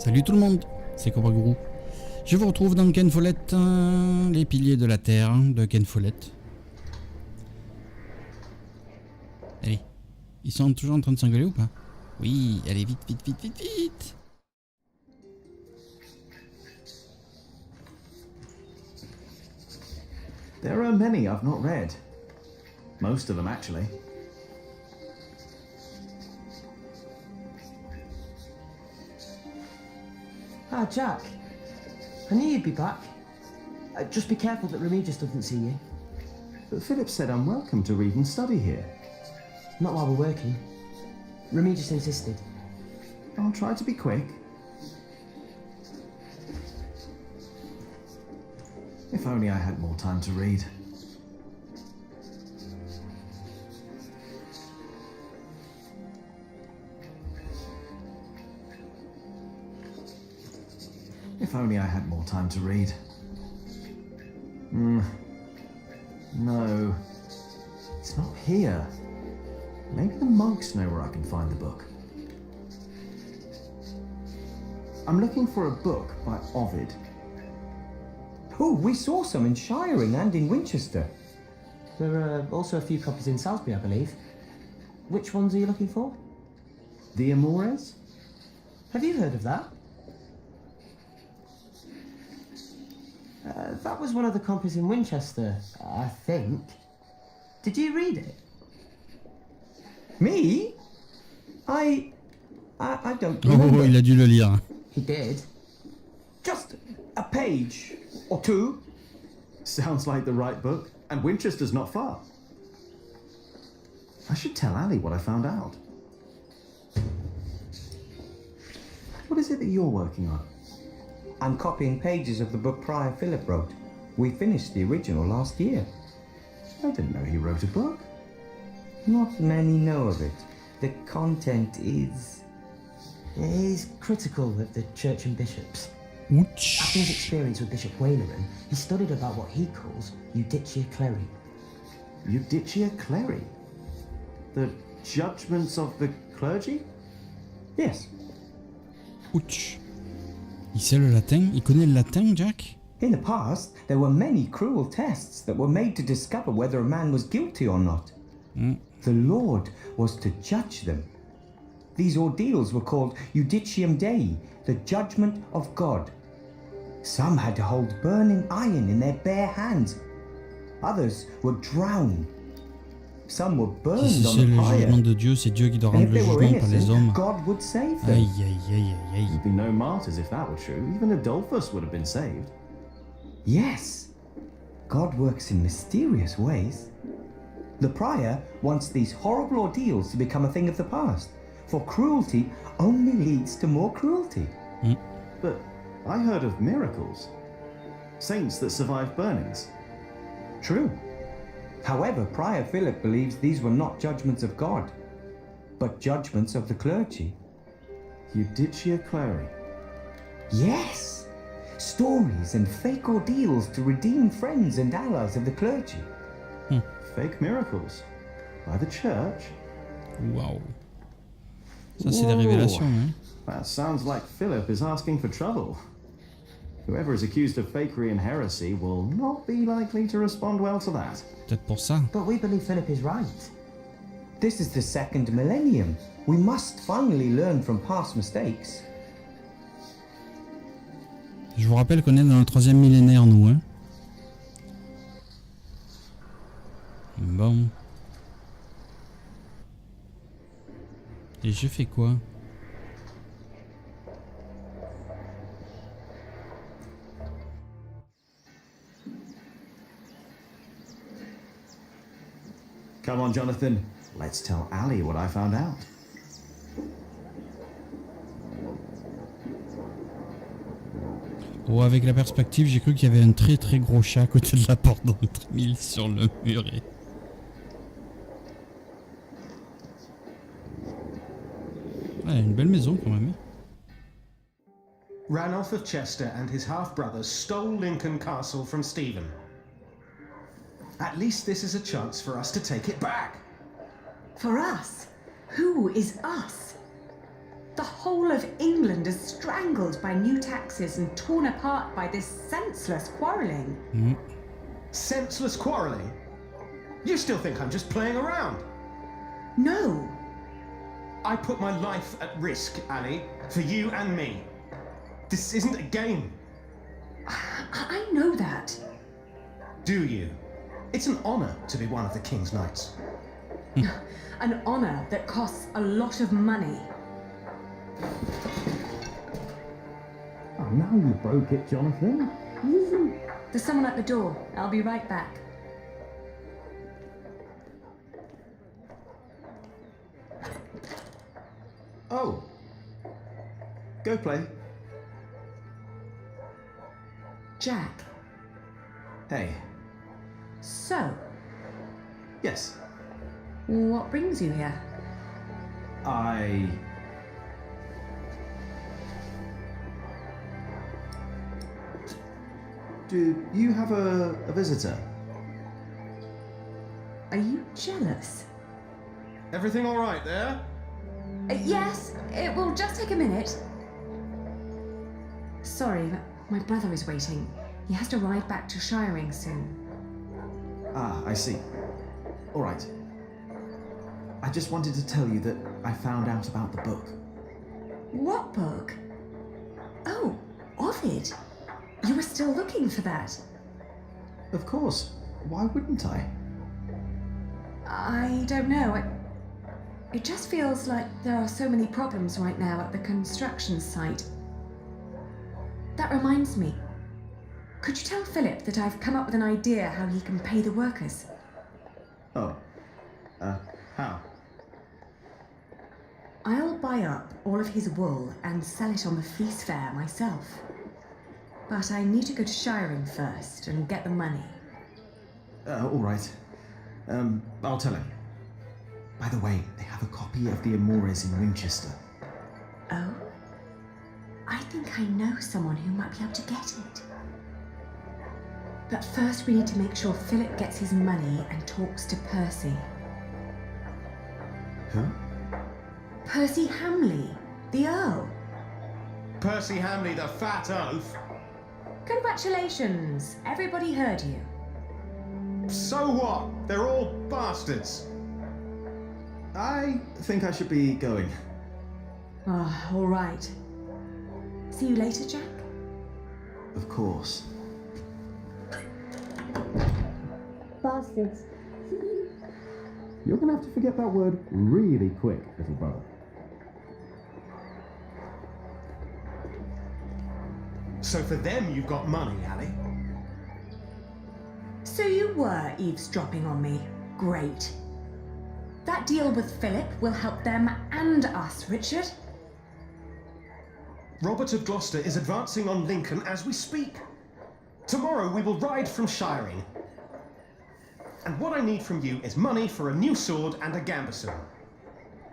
Salut tout le monde, c'est Cobra Guru. Je vous retrouve dans Ken Follet, Les Piliers de la Terre de Ken Follet. Allez, ils sont toujours en train de s'engueuler ou pas? Oui, allez vite, vite, vite, vite, vite. There are many I've not read. Most of them, actually. Ah, Jack. I knew you'd be back. Just be careful that Remigius doesn't see you. But Philip said I'm welcome to read and study here. Not while we're working. Remigius insisted. I'll try to be quick. If only I had more time to read. If only I had more time to read. No. It's not here. Maybe the monks know where I can find the book. I'm looking for a book by Ovid. Oh, we saw some in Shiring and in Winchester. There are also a few copies in Salisbury, I believe. Which ones are you looking for? The Amores? Have you heard of that? That was one of the copies in Winchester, I think. Did you read it? Me? I don't remember. Oh, il a dû le lire. He did. Just a page or two. Sounds like the right book, and Winchester's not far. I should tell Ali what I found out. What is it that you're working on? I'm copying pages of the book Prior Philip wrote. We finished the original last year. I didn't know he wrote a book. Not many know of it. The content is critical of the church and bishops. Ouch. After his experience with Bishop Waleran, he studied about what he calls Judicia Cleri. Judicia Cleri? The judgments of the clergy? yes. Ouch. Il sait le latin? Il connaît le latin, Jack? In the past, there were many cruel tests that were made to discover whether a man was guilty or not. The Lord was to judge them. These ordeals were called Judicium Dei, the judgment of God. Some had to hold burning iron in their bare hands. Others were drowned. Some were Si burned on c'est the le fire. jugement de Dieu, c'est Dieu qui doit And rendre if le they were jugement, pas les innocent, hommes. God would save them. Aïe, aïe, aïe, aïe, aïe. There'd be no martyrs if that were true. Even Adolphus would have been saved. Yes, God works in mysterious ways. The prior wants these horrible ordeals to become a thing of the past, for cruelty only leads to more cruelty. But I heard of miracles. Saints that survived burnings. True. However, Prior Philip believes these were not judgments of God, but judgments of the clergy. Judicia Cleri. Yes! Stories and fake ordeals to redeem friends and allies of the clergy. Fake miracles. By the church? Waouh. Ça, c'est des révélations, hein? That sounds like Philip is asking for trouble. Whoever is accused of fakery and heresy will not be likely to respond well to that. Peut-être pour ça. But we believe Philip is right. This is the second millennium. We must finally learn from past mistakes. Je vous rappelle qu'on est dans le 3e millénaire, nous, hein? Bon. Et je fais quoi? Come on, Jonathan. Let's tell Ali what I found out. Oh, avec la perspective, j'ai cru qu'il y avait un très très gros chat à côté de la porte d'entrée mise sur le muret. Ah, une belle maison quand même. Ranulph of Chester and his half-brothers stole Lincoln Castle from Stephen. At least this is a chance for us to take it back. For us? Who is us? The whole of England is strangled by new taxes and torn apart by this senseless quarrelling. Senseless quarrelling? You still think I'm just playing around? No. I put my life at risk, Ali, for you and me. This isn't a game. I know that. Do you? It's an honour to be one of the King's Knights. An honour that costs a lot of money. Oh, now you broke it, Jonathan. There's someone at the door. I'll be right back. Oh. Go play. Jack. Hey. So, Yes. what brings you here? Do you have a visitor? Are you jealous? Everything all right there? Yes, it will just take a minute. Sorry, but my brother is waiting. He has to ride back to Shiring soon. Ah, I see. All right. I just wanted to tell you that I found out about the book. What book? Oh, Ovid. You were still looking for that. Of course. Why wouldn't I? I don't know. It just feels like there are so many problems right now at the construction site. That reminds me. Could you tell Philip that I've come up with an idea how he can pay the workers? Oh. How? I'll buy up all of his wool and sell it on the fleece fair myself. But I need to go to Shiring first and get the money. All right. I'll tell him. By the way, they have a copy of the Amores in Winchester. Oh? I think I know someone who might be able to get it. But first we need to make sure Philip gets his money and talks to Percy. Who? Percy Hamley, the Earl. Percy Hamley, the fat oaf. Congratulations, everybody heard you. So what? They're all bastards. I think I should be going. Ah, all right. See you later, Jack. Of course. Bastards. You're gonna have to forget that word really quick, little brother. So for them you've got money, Ali? So you were eavesdropping on me. Great. That deal with Philip will help them and us, Richard. Robert of Gloucester is advancing on Lincoln as we speak. Tomorrow we will ride from Shiring. And what I need from you is money for a new sword and a gambeson.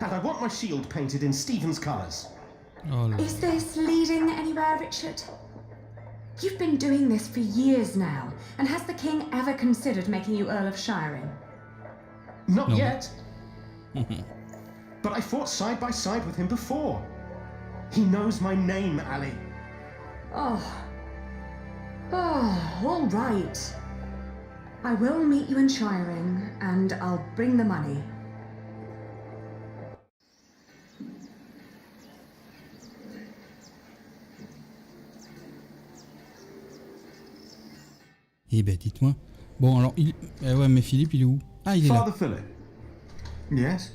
And I want my shield painted in Stephen's colours. Oh là. Is this leading anywhere, Richard? You've been doing this for years now, and has the king ever considered making you Earl of Shiring? Not No. yet. But I fought side by side with him before. He knows my name, Ali. Oh, all right. I will meet you in Shiring, and I'll bring the money. Eh ben, dites-moi. Bon, alors, ouais, mais Philippe, il est où? Ah, il est là. Father Philip. Yes?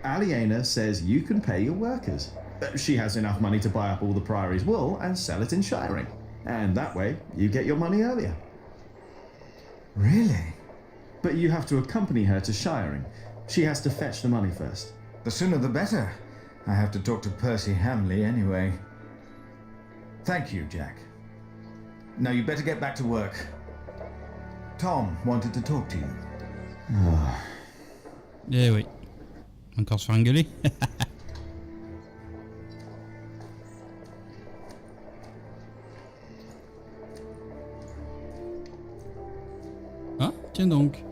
Aliena says you can pay your workers. She has enough money to buy up all the priory's wool and sell it in Shiring. And that way, you get your money earlier. Really? But you have to accompany her to Shiring. She has to fetch the money first. The sooner the better. I have to talk to Percy Hamley anyway. Thank you, Jack. Now you better get back to work. Tom wanted to talk to you. Eh oui. Encore se faire engueuler. Ah, tiens donc.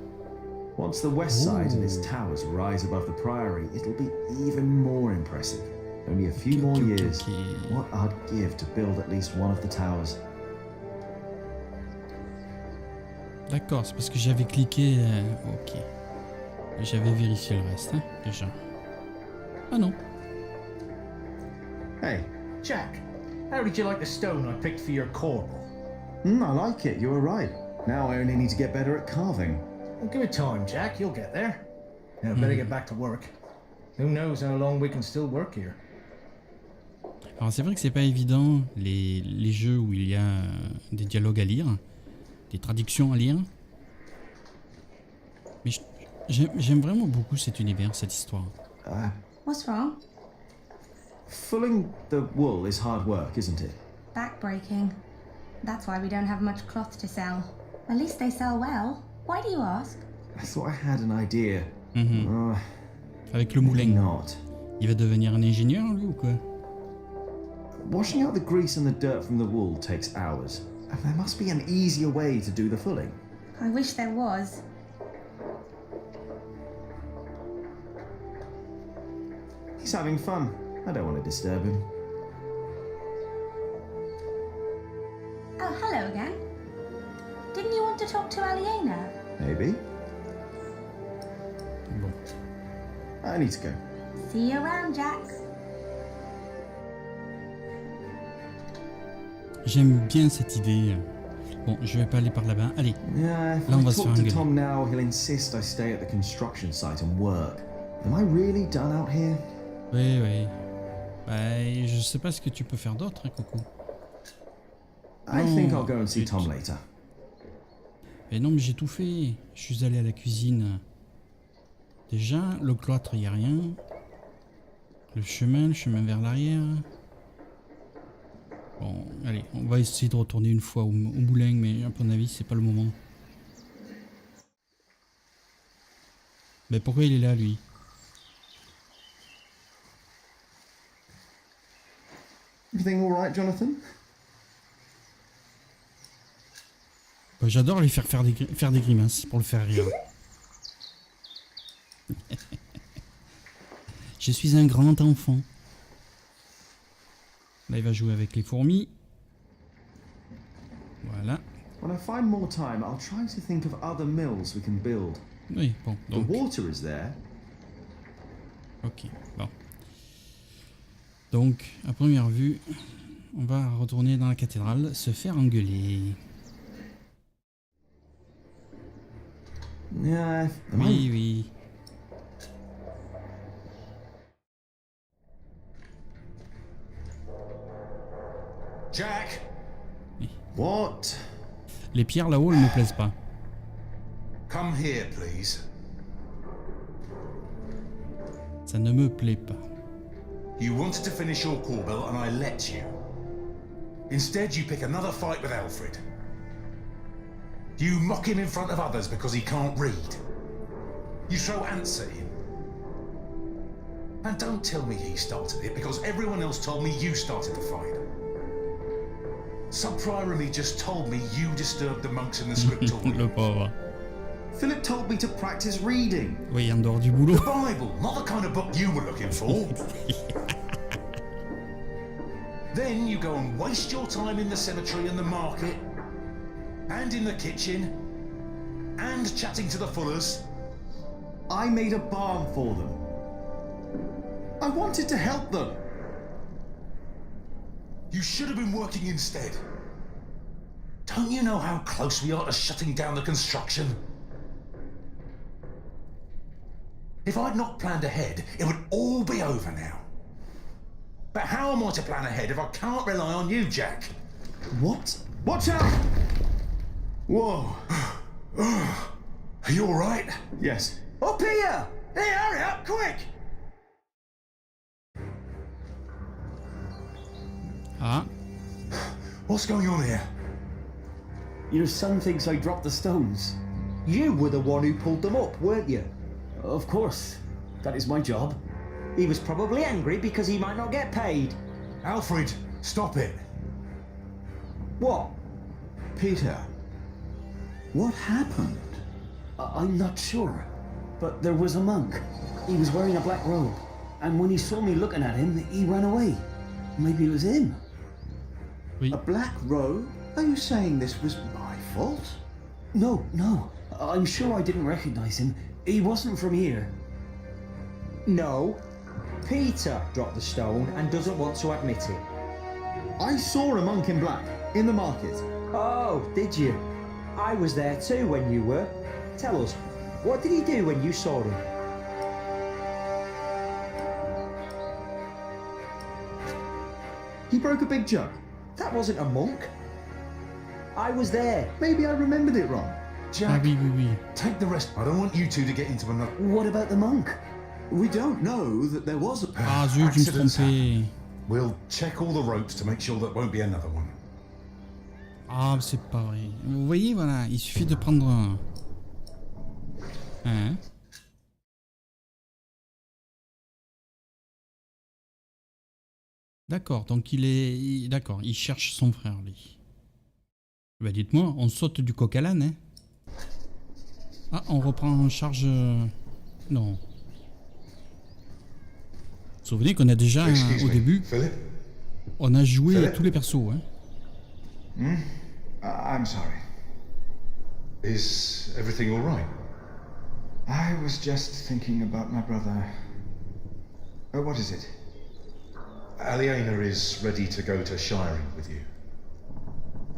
Once the west side and its towers rise above the priory, it'll be even more impressive. Only a few more Ok. years. What I'd give to build at least one of the towers. D'accord, c'est parce que j'avais cliqué... ok. J'avais vérifié le reste, hein, déjà. Ah non. Hey, Jack, how did you like the stone I picked for your corbel? I like it. You were right. Now I only need to get better at carving. Well, give it time, Jack. You'll get there. Now, better get back to work. Who knows how long we can still work here. Alors c'est vrai que c'est pas évident les jeux où il y a des dialogues à lire, des traductions à lire. Mais j'aime vraiment beaucoup cet univers, cette histoire. What's wrong? Fulling the wool is hard work, isn't it? Backbreaking. That's why we don't have much cloth to sell. At least they sell well. Why do you ask? I thought I had an idea. Avec le Maybe moulin. not. Il va devenir un ingénieur lui ou quoi? Washing out the grease and the dirt from the wool takes hours. And there must be an easier way to do the fulling. I wish there was. He's having fun. I don't want to disturb him. Oh, hello again. Didn't you want to talk to Aliena? Maybe. Bon. I need to go. See you around, Jack. J'aime bien cette idée. Bon, je vais pas aller par là-bas. Allez, Yeah, if Là, on I va se talk faire to engueuler. Tom now, he'll insist I stay at the construction site and work. Am I really done out here? oui, oui. Bah, je sais pas ce que tu peux faire d'autre, hein, coucou. I Oh, think I'll go and see zut. Tom later. Mais non, mais j'ai tout fait. Je suis allé à la cuisine. Déjà, le cloître, il n'y a rien. Le chemin vers l'arrière. Bon, allez, on va essayer de retourner une fois au moulin, mais à mon avis, c'est pas le moment. Mais pourquoi il est là, lui? Everything all right, Jonathan? Bah, j'adore lui faire des grimaces pour le faire rire. Je suis un grand enfant. Là, il va jouer avec les fourmis. Voilà. When I find more time, I'll try to think of other mills we can build. Oui, bon, The donc... water is there. Ok, bon. Donc, à première vue, on va retourner dans la cathédrale, se faire engueuler. Yeah, Oui, oui. Jack! What? Les pierres là-haut, elles me plaisent pas. Come here, please. Ça ne me plaît pas. You wanted to finish your corbel and I let you. Instead, you pick another fight with Alfred. You mock him in front of others because he can't read. You throw ants at him. And don't tell me he started it, because everyone else told me you started the fight. Sub-Prior and me just told me you disturbed the monks in the scriptorium. Le pauvre. Philip told me to practice reading. Oui, en dehors du boulot. The Bible, not the kind of book you were looking for. Then you go and waste your time in the cemetery and the market, and in the kitchen, and chatting to the Fullers. I made a barn for them. I wanted to help them. You should have been working instead. Don't you know how close we are to shutting down the construction? If I'd not planned ahead, it would all be over now. But how am I to plan ahead if I can't rely on you, Jack? What? Watch out! Whoa. Are you all right? Yes. Up here! Hey, hurry up, quick! Ah, What's going on here? Your son thinks I dropped the stones. You were the one who pulled them up, weren't you? Of course. That is my job. He was probably angry because he might not get paid. Alfred, stop it. What? Peter, what happened? I'm not sure. But there was a monk. He was wearing a black robe. And when he saw me looking at him, he ran away. Maybe it was him. Oui. A black robe? Are you saying this was my fault? No. I'm sure I didn't recognize him. He wasn't from here. No. Peter dropped the stone and doesn't want to admit it. I saw a monk in black in the market. Oh, did you? I was there too when you were. Tell us, what did he do when you saw him? He broke a big jug. That wasn't a monk. I was there. Maybe I remembered it wrong. Ah Jack, oui. take the rest. I don't want you two to get into another. What about the monk? We don't know that there was a... Ah zut, je me suis Accidents trompé. We'll check all the ropes to make sure there won't be another one. Ah, c'est pas vrai. Vous voyez, voilà, il suffit de prendre un... Hein? D'accord, donc d'accord, il cherche son frère, lui. Bah dites-moi, on saute du coq à l'âne, hein? Ah, on reprend en charge... Non. Vous vous souvenez qu'on a déjà, au début, Philip? on a joué Philip? tous les persos, hein? I'm sorry. Is everything all right? I was just thinking about my brother. What is it? Aliena is ready to go to Shiring with you.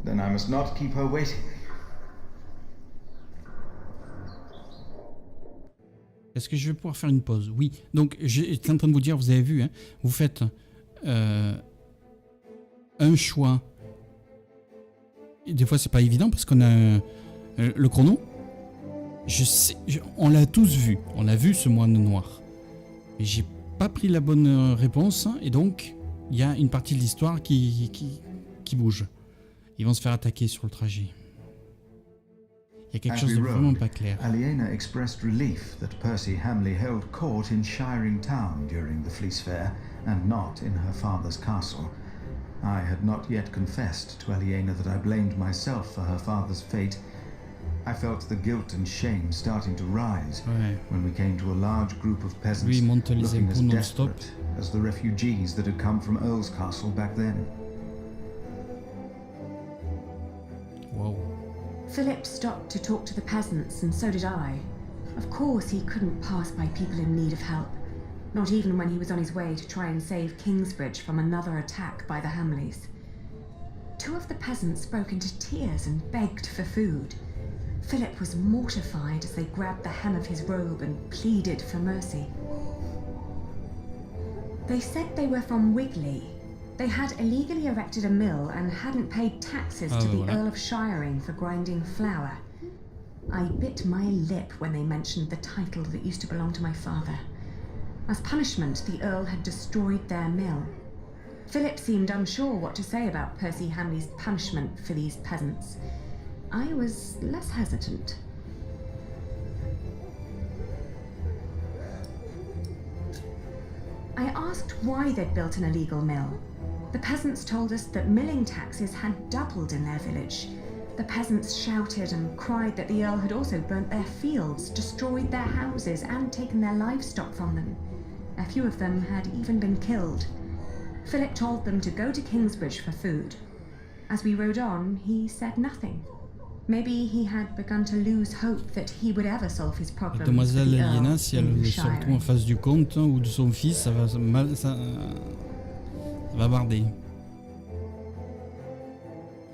Then I must not keep her waiting. Est-ce que je vais pouvoir faire une pause? Oui. Donc, j'étais en train de vous dire, vous avez vu, hein, vous faites un choix. Et des fois, c'est pas évident parce qu'on a le chrono. Je sais, on l'a tous vu. On a vu ce moine noir. Mais j'ai pas pris la bonne réponse. Et donc, il y a une partie de l'histoire qui bouge. Ils vont se faire attaquer sur le trajet. Il y a quelque As chose we de vraiment rode, pas clair. Aliena expressed relief that Percy Hamley held court in Shiring town during the Fleece Fair and not in her father's castle. I had not yet confessed to Aliena that I blamed myself for her father's fate. I felt the guilt and shame starting to rise Ouais. when we came to a large group of peasants Lui, il monte les looking as impôts non-stop. desperate as the refugees that had come from Earl's Castle back then. Wow. Philip stopped to talk to the peasants, and so did I. Of course, he couldn't pass by people in need of help, not even when he was on his way to try and save Kingsbridge from another attack by the Hamleys. Two of the peasants broke into tears and begged for food. Philip was mortified as they grabbed the hem of his robe and pleaded for mercy. They said they were from Wigley. They had illegally erected a mill and hadn't paid taxes to the voilà. Earl of Shiring for grinding flour. I bit my lip when they mentioned the title that used to belong to my father. As punishment, the Earl had destroyed their mill. Philip seemed unsure what to say about Percy Hamley's punishment for these peasants. I was less hesitant. I asked why they'd built an illegal mill. The peasants told us that milling taxes had doubled in their village. The peasants shouted and cried that the Earl had also burnt their fields, destroyed their houses, and taken their livestock from them. A few of them had even been killed. Philip told them to go to Kingsbridge for food. As we rode on, he said nothing. Maybe he had begun to lose hope that he would ever solve his problems. Mademoiselle with the Earl Aliena, si elle in se retrouve en Shiring. face du comte ou de son fils, ça va mal, ça va barder.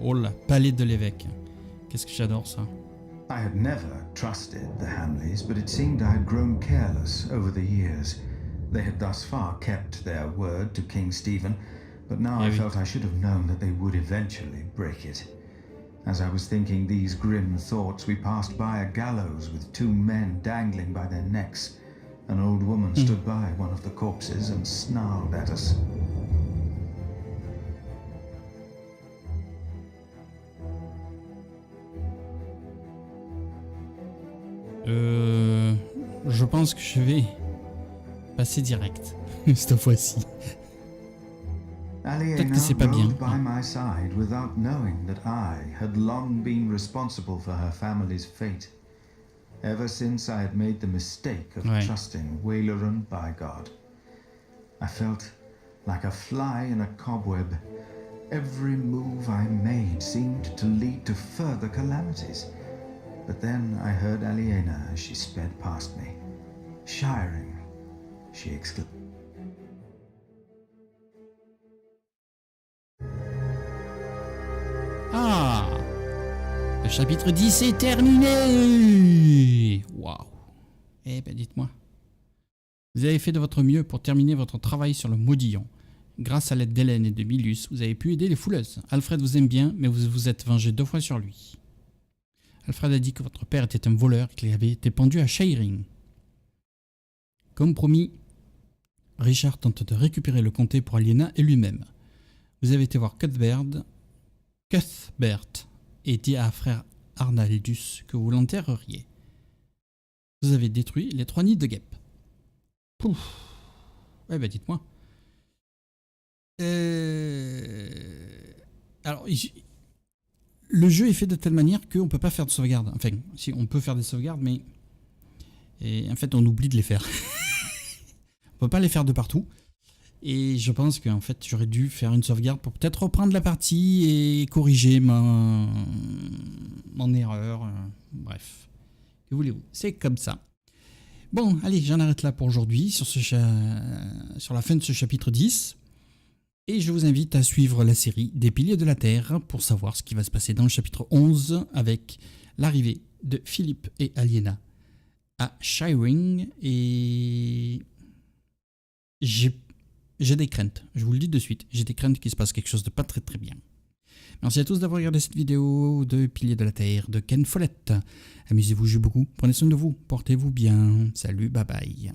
Oh là, palais de l'évêque. Qu'est-ce que j'adore ça. I had never trusted the Hamleys, but it seemed I had grown careless over the years. They had thus far kept their word to King Stephen, but now I oui. felt I should have known that they would eventually break it. As I was thinking these grim thoughts, we passed by a gallows with two men dangling by their necks. An old woman stood by one of the corpses and snarled at us. Je pense que je vais passer direct cette fois-ci. Peut-être que c'est pas bien. Aliena rode by my side without knowing that I had long been responsible for her family's fate. Ever since I had made the mistake of Ouais. trusting Waileran by God. I felt like a fly in a cobweb. Every move I made seemed to lead to further calamities. But then I heard Aliena as she sped past me. Shiring, she exclaimed. Ah, le chapitre 10 est terminé. Waouh. Eh ben dites-moi. Vous avez fait de votre mieux pour terminer votre travail sur le Maudillon. Grâce à l'aide d'Hélène et de Milus, vous avez pu aider les fouleuses. Alfred vous aime bien, mais vous vous êtes vengé 2 fois sur lui. Alfred a dit que votre père était un voleur et qu'il avait été pendu à Shiring. Comme promis, Richard tente de récupérer le comté pour Aliena et lui-même. Vous avez été voir Cuthbert et dit à frère Arnaldus que vous l'enterreriez. Vous avez détruit les 3 nids de guêpes. Pouf. Eh ben dites-moi. Alors, le jeu est fait de telle manière qu'on ne peut pas faire de sauvegarde. Enfin, si, on peut faire des sauvegardes, mais en fait, on oublie de les faire. On ne peut pas les faire de partout. Et je pense qu'en fait, j'aurais dû faire une sauvegarde pour peut-être reprendre la partie et corriger mon erreur. Bref, que voulez-vous, c'est comme ça. Bon, allez, j'en arrête là pour aujourd'hui, sur la fin de ce chapitre 10. Et je vous invite à suivre la série des Piliers de la Terre pour savoir ce qui va se passer dans le chapitre 11 avec l'arrivée de Philippe et Aliena à Shiring. Et j'ai des craintes, je vous le dis de suite, j'ai des craintes qu'il se passe quelque chose de pas très très bien. Merci à tous d'avoir regardé cette vidéo de Piliers de la Terre de Ken Follett. Amusez-vous, jouez beaucoup, prenez soin de vous, portez-vous bien, salut, bye bye.